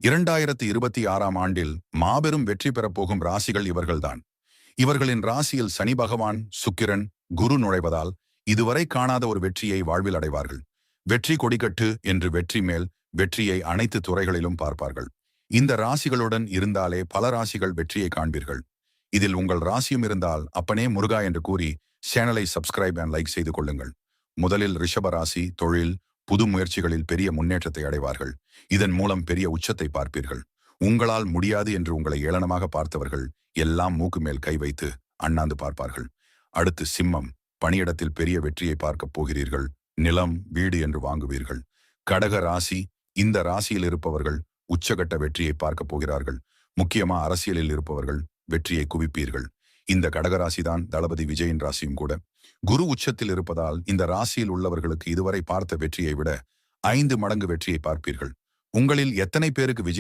2026ஆம் ஆண்டில் மாபெரும் வெற்றி பெறப்போகும் ராசிகள் இவர்கள்தான். இவர்களின் ராசியில் சனி பகவான், சுக்கிரன், குரு நுழைவதால் இதுவரை காணாத ஒரு வெற்றியை வாழ்வில் அடைவார்கள். வெற்றி கொடிக்கட்டு என்று வெற்றி மேல் வெற்றியை அனைத்து துறைகளிலும் பார்ப்பார்கள். இந்த ராசிகளுடன் இருந்தாலே பல ராசிகள் வெற்றியை காண்பீர்கள். இதில் உங்கள் ராசியும் இருந்தால் அப்பனே முருகா என்று கூறி சேனலை சப்ஸ்கிரைப் அண்ட் லைக் செய்து கொள்ளுங்கள். முதலில் ரிஷப ராசி தொழில், புது முயற்சிகளில் பெரிய முன்னேற்றத்தை அடைவார்கள். இதன் மூலம் பெரிய உச்சத்தை பார்ப்பீர்கள். உங்களால் முடியாது என்று உங்களை ஏளனமாக பார்த்தவர்கள் எல்லாம் மூக்கு மேல் கை வைத்து அண்ணாந்து பார்ப்பார்கள். அடுத்து சிம்மம், பணியிடத்தில் பெரிய வெற்றியை பார்க்கப் போகிறீர்கள். நிலம், வீடு என்று வாங்குவீர்கள். கடக ராசி, இந்த ராசியில் இருப்பவர்கள் உச்சகட்ட வெற்றியை பார்க்கப் போகிறார்கள். முக்கியமா அரசியலில் இருப்பவர்கள் வெற்றியை குவிப்பீர்கள். இந்த கடகராசிதான் தளபதி விஜயின் ராசியும் கூட. குரு உச்சத்தில் இருப்பதால் இந்த ராசியில் உள்ளவர்களுக்கு இதுவரை பார்த்த வெற்றியை விட 5 மடங்கு வெற்றியை பார்ப்பீர்கள். உங்களில் எத்தனை பேருக்கு விஜய்